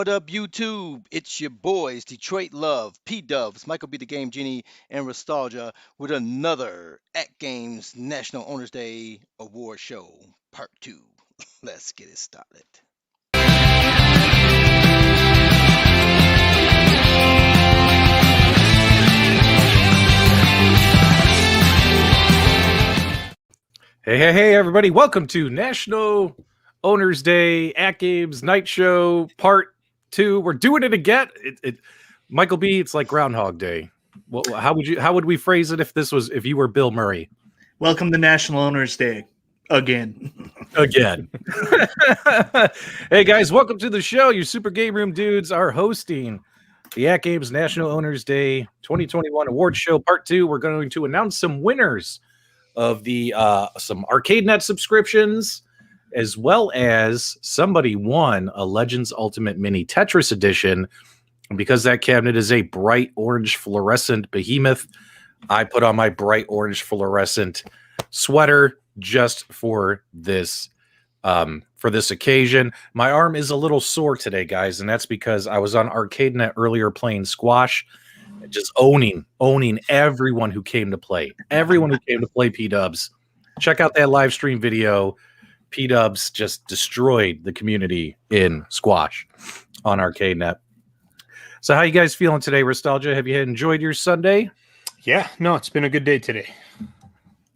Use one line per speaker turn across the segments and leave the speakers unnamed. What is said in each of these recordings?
What up, YouTube? It's your boys, Detroit Love, PDubs, Michael B. the Game Genie, and Nostalgia with another AtGames National Owners Day Award Show, Part 2. Let's get it started.
Hey, everybody. Welcome to National Owners Day AtGames Night Show Part 2. We're doing it again. Michael B., it's like Groundhog Day. Well, how would we phrase it if you were Bill Murray?
Welcome to National Owners Day again.
Hey, guys, welcome to the show. Your Super Game Room dudes are hosting the AtGames National Owners Day 2021 Award Show Part 2. We're going to announce some winners of the some ArcadeNet subscriptions, as well as somebody won a Legends Ultimate Mini Tetris Edition. And because that cabinet is a bright orange fluorescent behemoth, I put on my bright orange fluorescent sweater just for this occasion. My arm is a little sore today, guys, and that's because I was on ArcadeNet earlier playing squash, just owning everyone who came to play. Everyone who came to play PDubs. Check out that live stream video. PDubs just destroyed the community in squash on ArcadeNet. So how you guys feeling today, Nostalgia? Have you enjoyed your Sunday?
Yeah, no, it's been a good day today.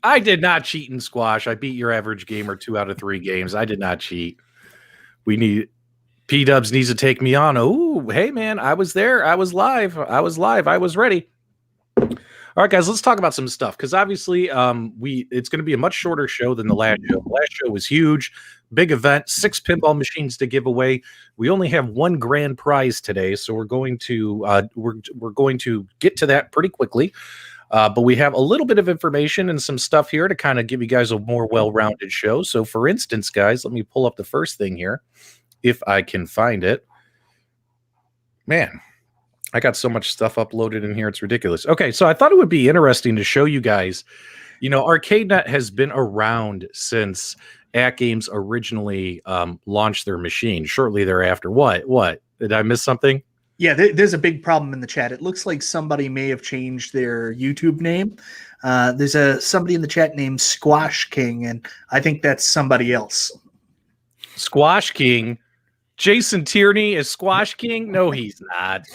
I did not cheat in squash. I beat your average gamer 2 out of 3 games. I did not cheat. PDubs needs to take me on. Oh, hey, man, I was there. I was live. I was ready. All right, guys, let's talk about some stuff because obviously it's going to be a much shorter show than the last show. The last show was huge, big event, 6 pinball machines to give away. We only have 1 grand prize today, so we're going to get to that pretty quickly. But we have a little bit of information and some stuff here to kind of give you guys a more well-rounded show. So, for instance, guys, let me pull up the first thing here. If I can find it. Man, I got so much stuff uploaded in here. It's ridiculous. Okay, so I thought it would be interesting to show you guys, ArcadeNet has been around since AtGames originally launched their machine shortly thereafter. What? Did I miss something?
Yeah, there's a big problem in the chat. It looks like somebody may have changed their YouTube name. There's somebody in the chat named Squash King, and I think that's somebody else.
Squash King? Jason Tierney is Squash King? No, he's not.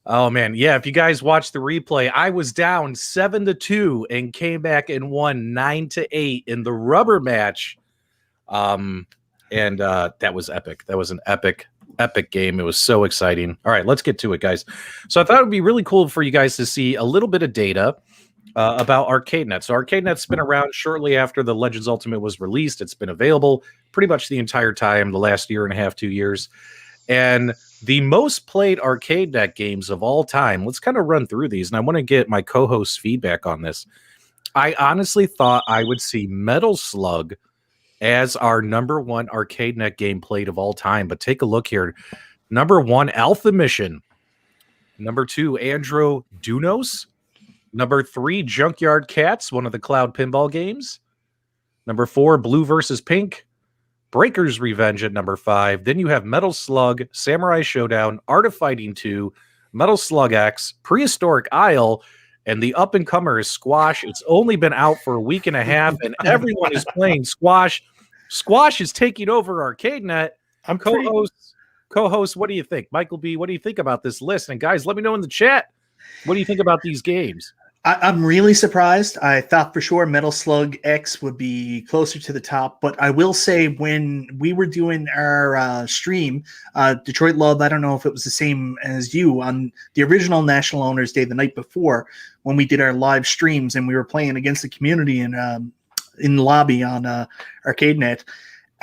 Oh, man. Yeah, if you guys watch the replay, I was down 7-2 and came back and won 9-8 in the rubber match. And that was epic. That was an epic game. It was so exciting. All right, let's get to it, guys. So I thought it would be really cool for you guys to see a little bit of data about ArcadeNet. So ArcadeNet's been around shortly after the Legends Ultimate was released. It's been available pretty much the entire time, the last year and a half, 2 years. And the most played ArcadeNet games of all time, let's kind of run through these. And I want to get my co-host's feedback on this. I honestly thought I would see Metal Slug as our number 1 ArcadeNet game played of all time. But take a look here. Number 1, Alpha Mission. Number 2, Andro Dunos. Number 3, Junkyard Cats, one of the Cloud Pinball games. Number 4, Blue versus Pink. Breaker's Revenge at number 5. Then you have Metal Slug, Samurai Showdown, Art of Fighting 2, Metal Slug X, Prehistoric Isle, and the up-and-comer is Squash. It's only been out for a week and a half, and everyone is playing Squash. Squash is taking over ArcadeNet. I'm co-host. What do you think? Michael B., what do you think about this list? And guys, let me know in the chat. What do you think about these games?
I'm really surprised. I thought for sure Metal Slug X would be closer to the top, but I will say when we were doing our stream, Detroit Love, I don't know if it was the same as you, on the original National Owners Day the night before when we did our live streams and we were playing against the community in the lobby on ArcadeNet.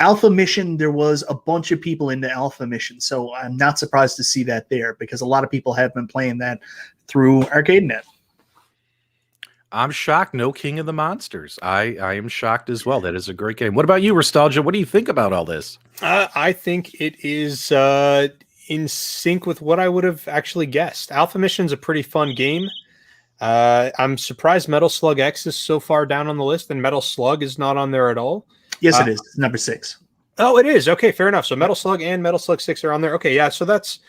Alpha Mission, there was a bunch of people into Alpha Mission, so I'm not surprised to see that there because a lot of people have been playing that through ArcadeNet.
I'm shocked. No King of the Monsters. I am shocked as well. That is a great game. What about you, Nostalgia? What do you think about all this?
I think it is in sync with what I would have actually guessed. Alpha Mission's a pretty fun game. I'm surprised Metal Slug X is so far down on the list and Metal Slug is not on there at all.
Yes, it is. Number 6.
Oh, it is. Okay, fair enough. So Metal Slug and Metal Slug 6 are on there. Okay, yeah. So that's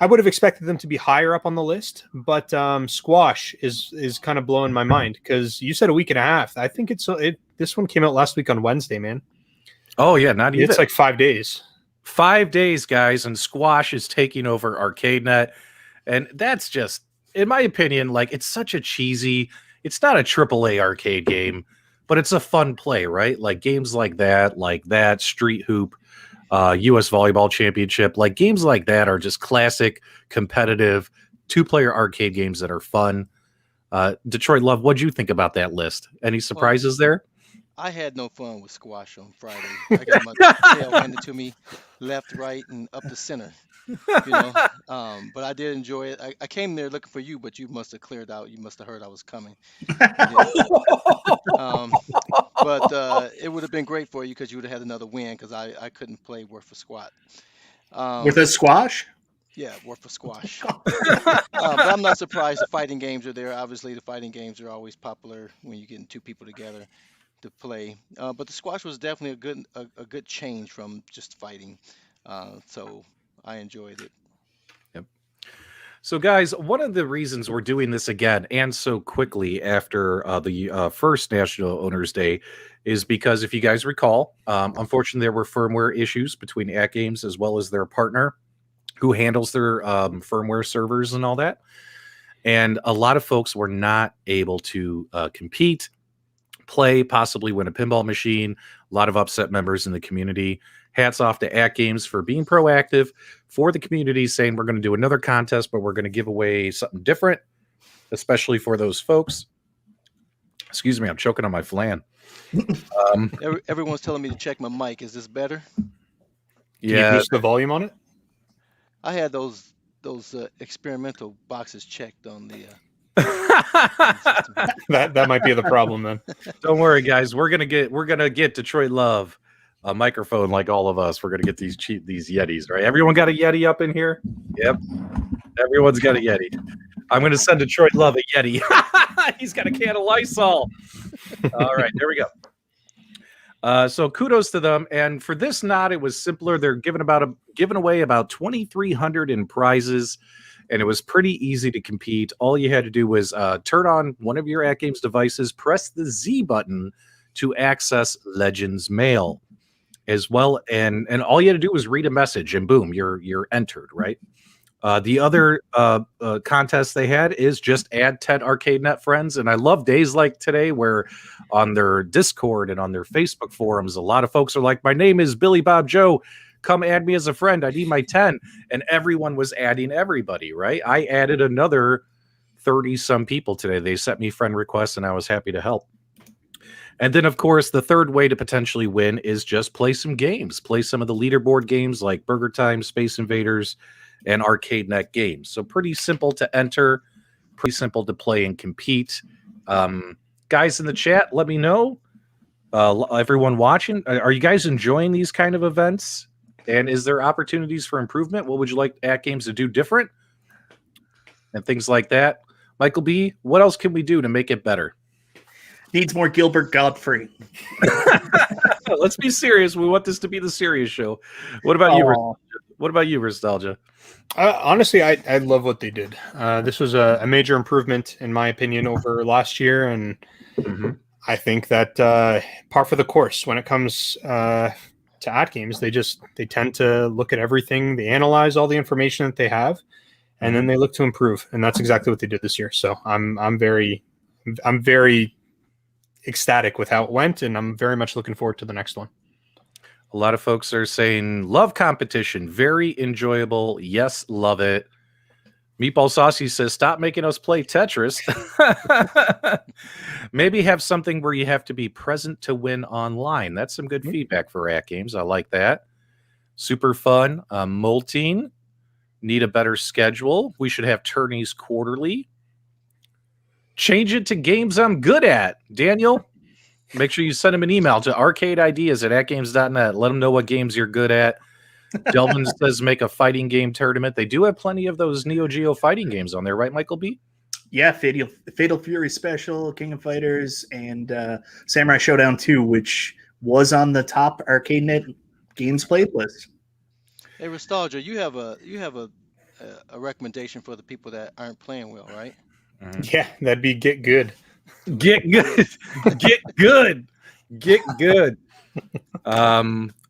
I would have expected them to be higher up on the list, but Squash is kind of blowing my mind because you said a week and a half. I think this one came out last week on Wednesday, man.
Oh yeah, not even.
It's like 5 days.
5 days, guys, and Squash is taking over ArcadeNet, and that's just, in my opinion, like it's such a cheesy. It's not a AAA arcade game, but it's a fun play, right? Like games like that, Street Hoop, U.S. Volleyball Championship, like games like that are just classic, competitive, two-player arcade games that are fun. Detroit Love, what'd you think about that list? Any surprises there?
I had no fun with squash on Friday. I got my tail handed to me, left, right, and up the center. You know, but I did enjoy it. I came there looking for you, but you must have cleared out. You must have heard I was coming. Yeah. Um, but it would have been great for you because you would have had another win because I couldn't play Worth for Squat.
With
Um,
a squash?
yeah, Worth for Squash. But I'm not surprised the fighting games are there. Obviously, the fighting games are always popular when you're getting two people together to play. But the squash was definitely a good change from just fighting. So I enjoyed it.
Yep. So, guys, one of the reasons we're doing this again and so quickly after the first National Owners Day is because, if you guys recall, unfortunately, there were firmware issues between AtGames as well as their partner who handles their firmware servers and all that. And a lot of folks were not able to compete, play, possibly win a pinball machine. A lot of upset members in the community. Hats off to AtGames for being proactive for the community, saying we're going to do another contest, but we're going to give away something different, especially for those folks. Excuse me, I'm choking on my flan.
Everyone's telling me to check my mic. Is this better?
Can you
Yeah,
boost the volume on it?
I had those experimental boxes checked on the system.
That might be the problem then.
don't worry, guys. We're gonna get Detroit Love a microphone like all of us. We're gonna get these Yetis, right? Everyone got a Yeti up in here? Yep. Everyone's got a Yeti. I'm gonna send Detroit Love a Yeti. He's got a can of Lysol. All right, there we go. So kudos to them. And for this nod, it was simpler. They're giving away about 2,300 in prizes, and it was pretty easy to compete. All you had to do was turn on one of your AtGames devices, press the Z button to access Legends Mail as well, and all you had to do was read a message, and boom, you're entered, right? The other contest they had is just add 10 ArcadeNet friends. And I love days like today where on their Discord and on their Facebook forums, a lot of folks are like, my name is Billy Bob Joe. Come add me as a friend. I need my 10. And everyone was adding everybody, right? I added another 30 some people today. They sent me friend requests and I was happy to help. And then, of course, the third way to potentially win is just play some games. Play some of the leaderboard games like Burger Time, Space Invaders, and ArcadeNet games. So pretty simple to enter, pretty simple to play and compete. Guys in the chat, let me know. Everyone watching, are you guys enjoying these kind of events? And is there opportunities for improvement? What would you like AtGames to do different? And things like that. Michael B., what else can we do to make it better?
Needs more Gilbert Godfrey.
Let's be serious. We want this to be the serious show. What about you? What about you, Nostalgia?
Honestly, I love what they did. This was a major improvement, in my opinion, over last year. And I think that par for the course when it comes to AtGames, they tend to look at everything. They analyze all the information that they have, and then they look to improve. And that's exactly what they did this year. So I'm very ecstatic with how it went, and I'm very much looking forward to the next one.
A lot of folks are saying love competition, very enjoyable. Yes, love it. Meatball Saucy says stop making us play Tetris. Maybe have something where you have to be present to win online. That's some good feedback for AtGames. I like that. Super fun. Molting. Need a better schedule. We should have tourneys quarterly. Change it to games I'm good at. Daniel, make sure you send him an email to arcadeideas@atgames.net. Let him know what games you're good at. Delvin says make a fighting game tournament. They do have plenty of those Neo Geo fighting games on there, right, Michael B?
Yeah, Fatal Fury Special, King of Fighters, and Samurai Showdown 2, which was on the top ArcadeNet games played list.
Hey, Nostalgia, you have a recommendation for the people that aren't playing well, right?
Yeah, that'd be Get Good.
Get good. Get good. Get good.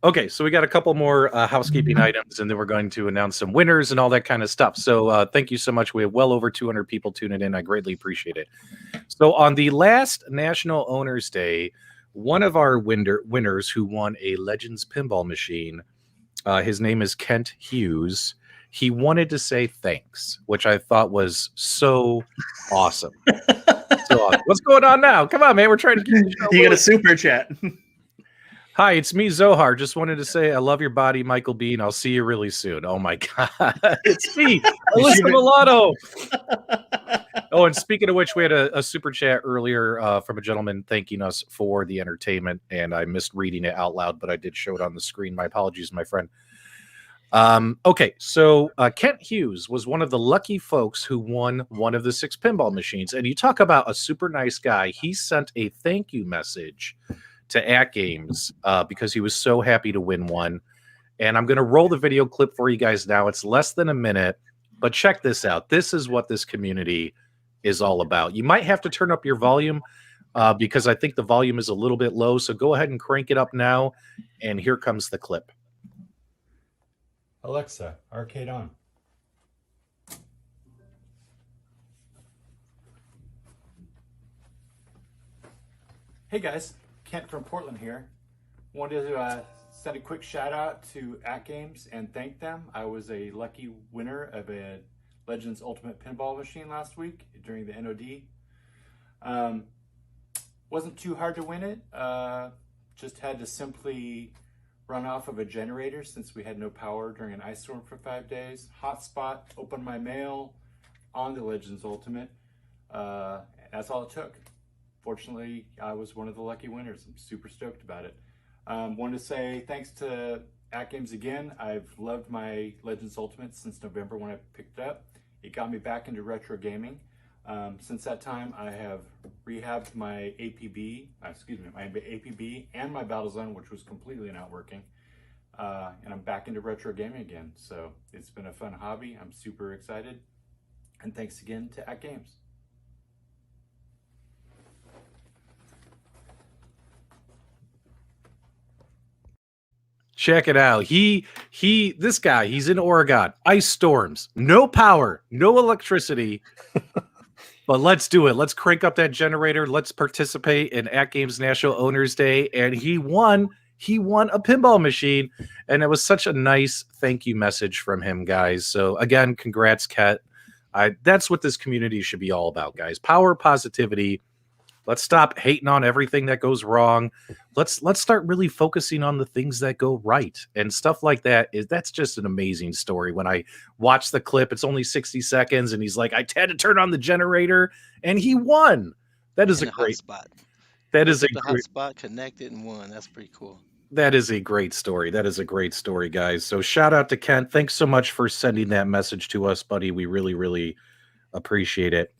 Okay, so we got a couple more housekeeping items, and then we're going to announce some winners and all that kind of stuff. So thank you so much. We have well over 200 people tuning in. I greatly appreciate it. So on the last National Owners Day, one of our winners who won a Legends pinball machine, his name is Kent Hughes. He wanted to say thanks, which I thought was so awesome. So awesome. What's going on now? Come on, man. We're trying to keep the show
You got a
moving.
super chat.
Hi, it's me, Zohar. Just wanted to say I love your body, Michael Bean. I'll see you really soon. Oh my God. It's me, Alyssa Milano. Oh, and speaking of which, we had a super chat earlier from a gentleman thanking us for the entertainment, and I missed reading it out loud, but I did show it on the screen. My apologies, my friend. Okay, so Kent Hughes was one of the lucky folks who won one of the 6 pinball machines. And you talk about a super nice guy. He sent a thank you message to AtGames because he was so happy to win one. And I'm going to roll the video clip for you guys now. It's less than a minute, but check this out. This is what this community is all about. You might have to turn up your volume because I think the volume is a little bit low. So go ahead and crank it up now. And here comes the clip.
Alexa, arcade on. Hey guys, Kent from Portland here. Wanted to send a quick shout out to AtGames and thank them. I was a lucky winner of a Legends Ultimate Pinball machine last week during the NOD. Wasn't too hard to win it. Just had to simply run off of a generator since we had no power during an ice storm for 5 days. Hotspot, open my mail on the Legends Ultimate. That's all it took. Fortunately, I was one of the lucky winners. I'm super stoked about it. Wanted to say thanks to AtGames again. I've loved my Legends Ultimate since November when I picked it up. It got me back into retro gaming. Since that time, I have rehabbed my APB, and my Battlezone, which was completely not working. And I'm back into retro gaming again. So it's been a fun hobby. I'm super excited. And thanks again to AtGames.
Check it out. This guy, he's in Oregon. Ice storms, no power, no electricity. But let's do it. Let's crank up that generator. Let's participate in AtGames National Owners Day. And he won a pinball machine. And it was such a nice thank you message from him, guys. So again, congrats, Kat. That's what this community should be all about, guys. Power, positivity. Let's stop hating on everything that goes wrong. Let's start really focusing on the things that go right. And stuff like that's just an amazing story. When I watch the clip, it's only 60 seconds, and he's like, I had to turn on the generator, and he won. That is a great
spot.
That is a
The
great
hotspot connected and won. That's pretty cool.
That is a great story. That is a great story, guys. So shout out to Kent. Thanks so much for sending that message to us, buddy. We really, really appreciate it.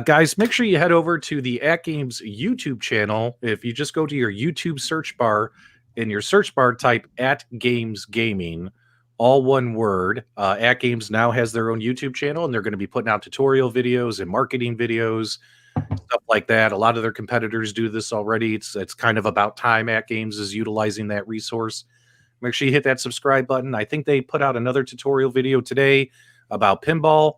Guys, make sure you head over to the AtGames YouTube channel. If you just go to your YouTube search bar, in your search bar, type AtGames Gaming, all one word. AtGames now has their own YouTube channel, and they're going to be putting out tutorial videos and marketing videos, stuff like that. A lot of their competitors do this already. It's kind of about time AtGames is utilizing that resource. Make sure you hit that subscribe button. I think they put out another tutorial video today about pinball.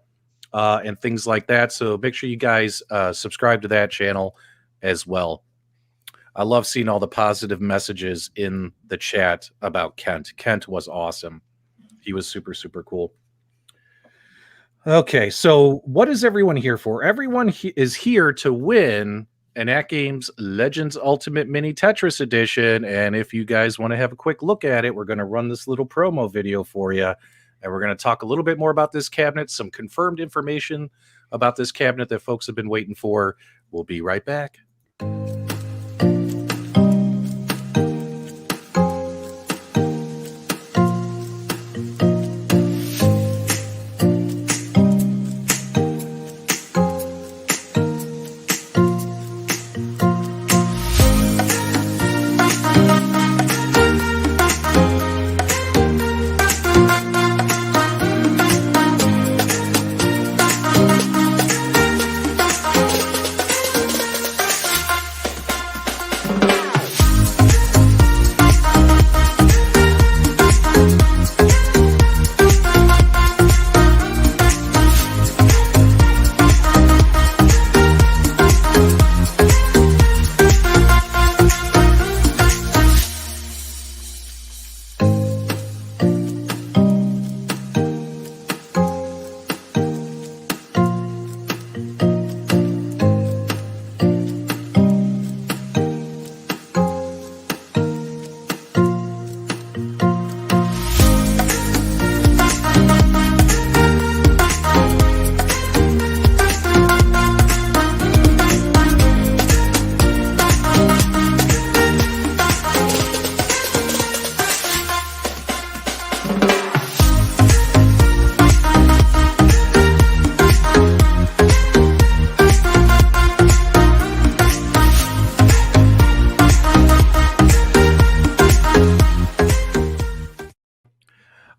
And things like that. So make sure you guys subscribe to that channel as well. I love seeing all the positive messages in the chat about Kent. Kent was awesome. He was super, super cool. Okay, so what is everyone here for? Everyone is here to win an AtGames Legends Ultimate Mini Tetris Edition. And if you guys want to have a quick look at it, we're going to run this little promo video for you. And we're going to talk a little bit more about this cabinet, some confirmed information about this cabinet that folks have been waiting for. We'll be right back.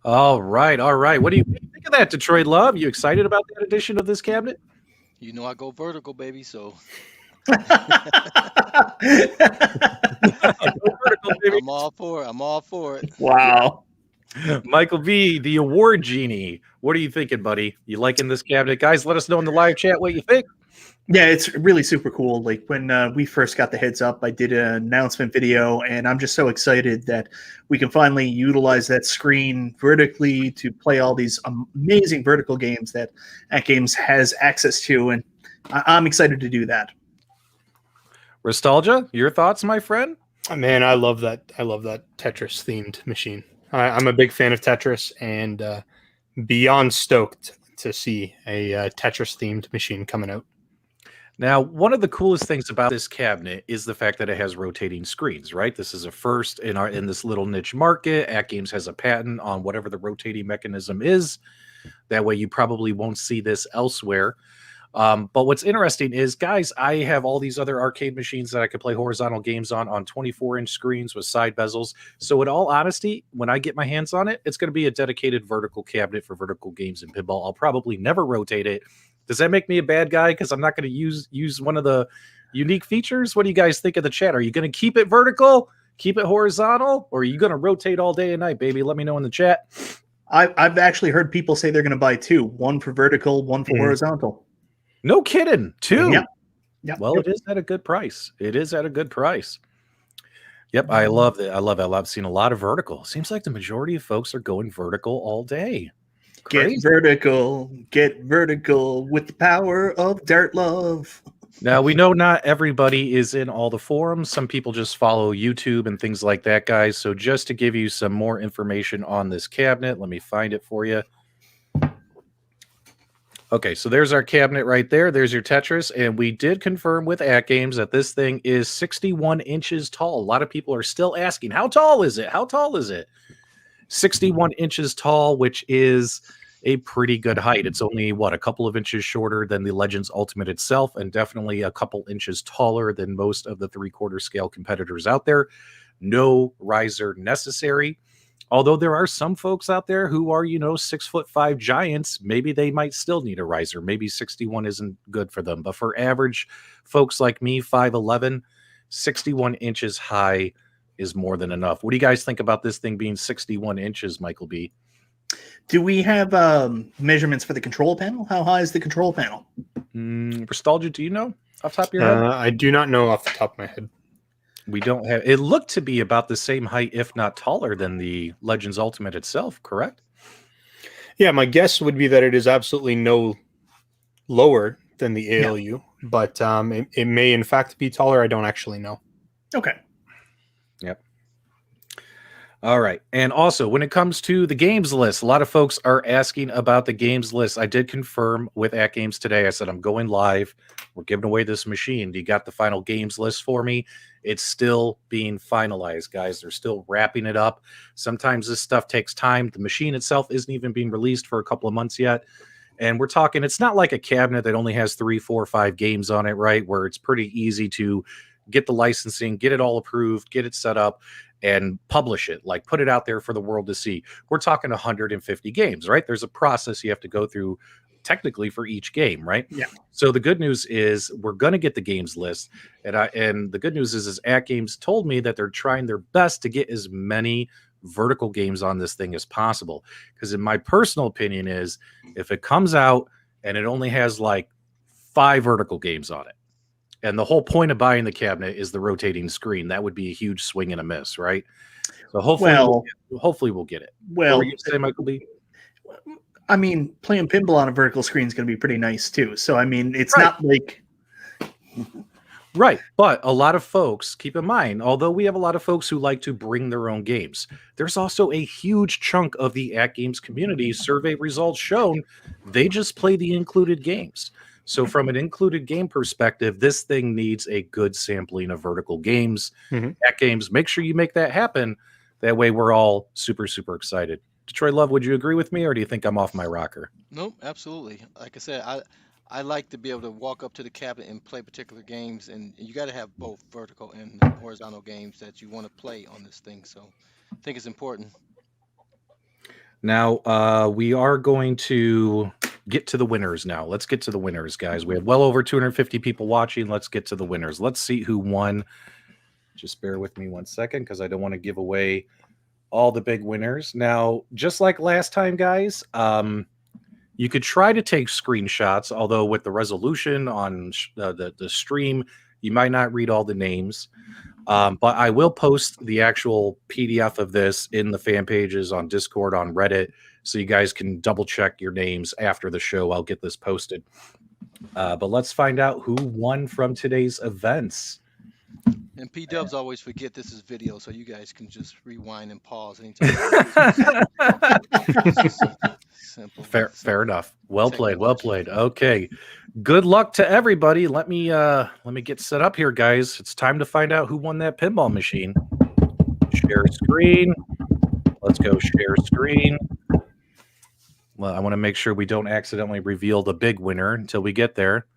All right, all right. What do you think of that, Detroit Love? You excited about that edition of this cabinet?
You know I go vertical, baby. So
Go vertical, baby.
I'm all for it. I'm all for it.
Wow.
Michael B, the award genie. What are you thinking, buddy? You liking this cabinet? Guys, let us know in the live chat what you think.
Yeah, it's really super cool. Like when we first got the heads up, I did an announcement video, and I'm just so excited that we can finally utilize that screen vertically to play all these amazing vertical games that AtGames has access to, and I'm excited to do that.
Nostalgia, your thoughts, my friend?
Man, I love that. I love that Tetris themed machine. I'm a big fan of Tetris, and beyond stoked to see a Tetris themed machine coming out.
Now, one of the coolest things about this cabinet is the fact that it has rotating screens, right? This is a first in this little niche market. AtGames has a patent on whatever the rotating mechanism is. That way, you probably won't see this elsewhere. But what's interesting is, guys, I have all these other arcade machines that I could play horizontal games on 24-inch screens with side bezels. So, in all honesty, when I get my hands on it, it's going to be a dedicated vertical cabinet for vertical games and pinball. I'll probably never rotate it. Does that make me a bad guy because I'm not going to use one of the unique features? What do you guys think of the chat? Are you going to keep it vertical, keep it horizontal, or are you going to rotate all day and night, baby? Let me know in the chat.
I've actually heard people say they're going to buy two, one for vertical, one for horizontal.
No kidding. Two.
Yep. Yep.
Well, it is at a good price. It is at a good price. Yep, I love it. I love it. I've seen a lot of vertical. Seems like the majority of folks are going vertical all day. Crazy.
Get vertical with the power of Dirt Love.
Now, we know not everybody is in all the forums. Some people just follow YouTube and things like that, guys. So just to give you some more information on this cabinet, let me find it for you. Okay, so there's our cabinet right there. There's your Tetris. And we did confirm with AtGames that this thing is 61 inches tall. A lot of people are still asking, how tall is it? How tall is it? 61 inches tall, which is a pretty good height. It's only, a couple of inches shorter than the Legends Ultimate itself, and definitely a couple inches taller than most of the 3/4 scale competitors out there. No riser necessary. Although there are some folks out there who are, 6'5" giants, maybe they might still need a riser. Maybe 61 isn't good for them. But for average folks like me, 5'11", 61 inches high is more than enough. What do you guys think about this thing being 61 inches, Michael B?
Do we have measurements for the control panel? How high is the control panel?
Nostalgia, do you know off the top of your head?
I do not know off the top of my head.
We don't have. It looked to be about the same height, if not taller, than the Legends Ultimate itself, correct?
Yeah, my guess would be that it is absolutely no lower than the ALU, but it may in fact be taller. I don't actually know.
Okay.
Yep. All right. And also, when it comes to the games list, a lot of folks are asking about the games list. I did confirm with AtGames today. I said, I'm going live. We're giving away this machine. You got the final games list for me? It's still being finalized, guys. They're still wrapping it up. Sometimes this stuff takes time. The machine itself isn't even being released for a couple of months yet. And we're talking, it's not like a cabinet that only has 3, 4, 5 games on it, right? Where it's pretty easy to get the licensing, get it all approved, get it set up, and publish it, like put it out there for the world to see. We're talking 150 games, right? There's a process you have to go through technically for each game, right?
Yeah.
So the good news is we're going to get the games list. And the good news is AtGames told me that they're trying their best to get as many vertical games on this thing as possible. Because in my personal opinion is if it comes out and it only has like 5 vertical games on it, and the whole point of buying the cabinet is the rotating screen, that would be a huge swing and a miss, right? So hopefully we'll get it.
Well,
what were you say, Michael B?
I mean, playing pinball on a vertical screen is going to be pretty nice too. So I mean, it's not like
right. But a lot of folks, keep in mind, although we have a lot of folks who like to bring their own games, there's also a huge chunk of the AtGames community survey results shown they just play the included games. So from an included game perspective, this thing needs a good sampling of vertical games. AtGames, make sure you make that happen. That way we're all super, super excited. Detroit Love, would you agree with me, or do you think I'm off my rocker?
Nope, absolutely. Like I said, I like to be able to walk up to the cabinet and play particular games, and you got to have both vertical and horizontal games that you want to play on this thing. So I think it's important.
Now, we are going to get to the winners now. Let's get to the winners, guys. We have well over 250 people watching. Let's get to the winners. Let's see who won. Just bear with me 1 second because I don't want to give away all the big winners. Now, just like last time, guys, you could try to take screenshots, although with the resolution on the stream, you might not read all the names. But I will post the actual PDF of this in the fan pages on Discord, on Reddit, so you guys can double check your names after the show. I'll get this posted. But let's find out who won from today's events.
And PDubs always forget this is video, so you guys can just rewind and pause anytime. Simple.
Fair enough. Well played. Okay. Good luck to everybody. Let me get set up here, guys. It's time to find out who won that pinball machine. Share screen. Let's go share screen. Well, I want to make sure we don't accidentally reveal the big winner until we get there.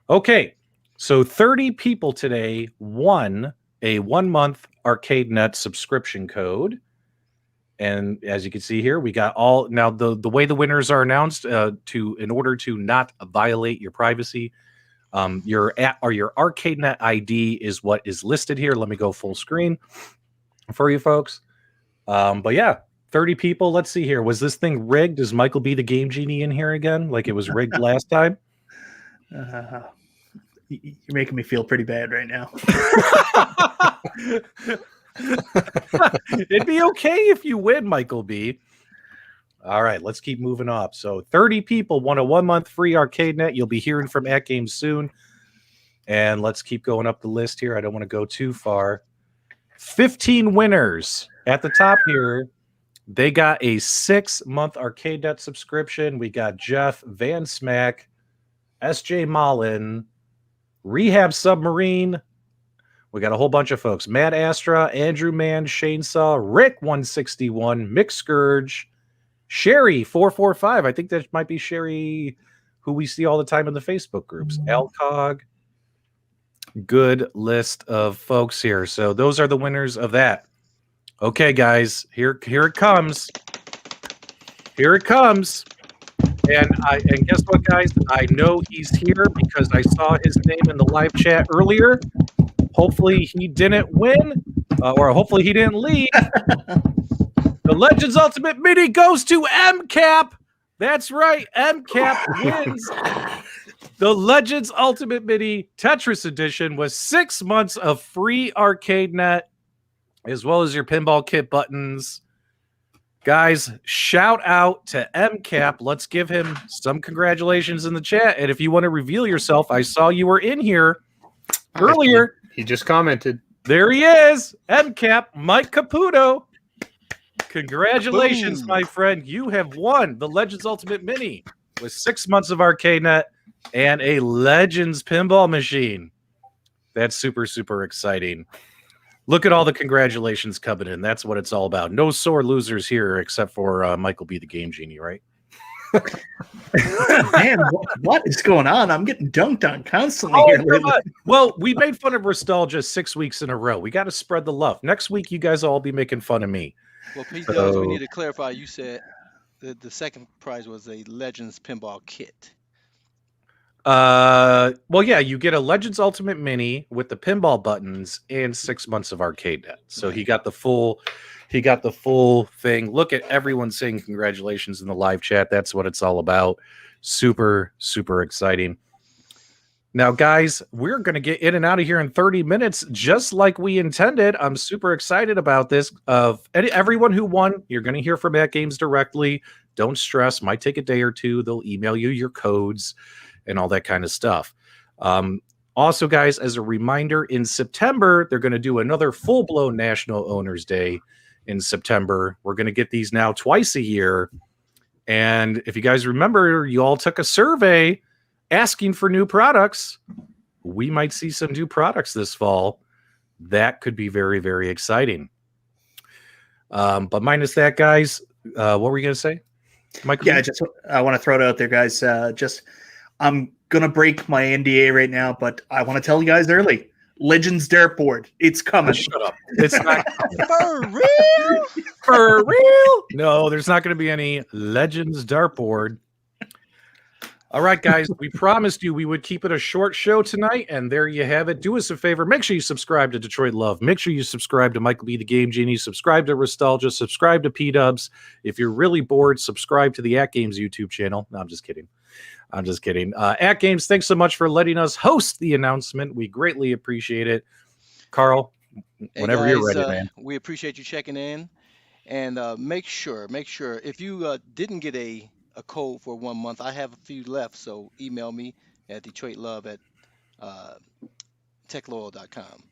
Okay. So 30 people today won a 1-month ArcadeNet subscription code. And as you can see here, we got all now the way the winners are announced in order to not violate your privacy. Your ArcadeNet ID is what is listed here. Let me go full screen for you folks. But yeah, 30 people. Let's see here. Was this thing rigged? Is Michael B the Game Genie in here again? Like it was rigged last time?
You're making me feel pretty bad right now.
It'd be okay if you win, Michael B. All right, let's keep moving up. So 30 people won a 1-month free ArcadeNet. You'll be hearing from AtGames soon. And let's keep going up the list here. I don't want to go too far. 15 winners at the top here. They got a 6-month ArcadeNet subscription. We got Jeff Van Smack, SJ Mullen, Rehab Submarine. We got a whole bunch of folks. Matt Astra, Andrew Mann, Shane Saw, Rick 161, Mick Scourge, Sherry 445. I think that might be Sherry, who we see all the time in the Facebook groups. Alcog. Good list of folks here. So those are the winners of that. Okay, guys, here it comes. Here it comes. And guess what, guys? I know he's here because I saw his name in the live chat earlier. Hopefully he didn't win, or hopefully he didn't leave. The Legends Ultimate Mini goes to MCAP. That's right, MCAP wins. The Legends Ultimate Mini Tetris Edition was 6 months of free ArcadeNet, as well as your pinball kit buttons. Guys, shout out to MCAP. Let's give him some congratulations in the chat. And if you want to reveal yourself, I saw you were in here earlier.
He just commented.
There he is. MCAP, Mike Caputo. Congratulations, my friend. You have won the Legends Ultimate Mini with 6 months of ArcadeNet and a Legends pinball machine. That's super, super exciting. Look at all the congratulations coming in. That's what it's all about. No sore losers here except for Michael B. the Game Genie, right?
Man, what is going on? I'm getting dunked on constantly here lately.
Well, we made fun of Nostalgia 6 weeks in a row. We got to spread the love. Next week, you guys will all be making fun of me.
Well, PDubs, we need to clarify. You said the second prize was a Legends pinball kit.
Well, yeah, you get a Legends Ultimate Mini with the pinball buttons and 6 months of ArcadeNet. So he got the full thing. Look at everyone saying congratulations in the live chat. That's what it's all about. Super, super exciting. Now, guys, we're going to get in and out of here in 30 minutes, just like we intended. I'm super excited about this. Everyone who won, you're going to hear from AtGames directly. Don't stress. Might take a day or two. They'll email you your codes and all that kind of stuff. Also, guys, as a reminder, in September, they're going to do another full-blown National Owners Day in September. We're going to get these now twice a year. And if you guys remember, you all took a survey asking for new products. We might see some new products this fall. That could be very, very exciting. But minus that, guys, what were you going to say, Michael?
Yeah, I want to throw it out there, guys. I'm going to break my NDA right now, but I want to tell you guys early. Legends Dartboard. It's coming.
Shut up. It's not
For real?
for real. No, there's not going to be any Legends Dartboard. All right, guys, we promised you we would keep it a short show tonight, and there you have it. Do us a favor. Make sure you subscribe to Detroit Love. Make sure you subscribe to Michael B. the Game Genie. Subscribe to Nostalgia. Subscribe to PDubs. If you're really bored, subscribe to the AtGames YouTube channel. No, I'm just kidding. AtGames, thanks so much for letting us host the announcement. We greatly appreciate it. Carl, whenever
Hey
you're
guys,
ready, man.
we appreciate you checking in, and make sure if you didn't get a code for 1 month, I have a few left, so email me at detroitlove@techloyal.com,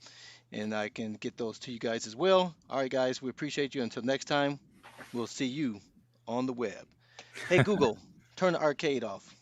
and I can get those to you guys as well. All right, guys, we appreciate you. Until next time, we'll see you on the web. Hey Google, turn the arcade off.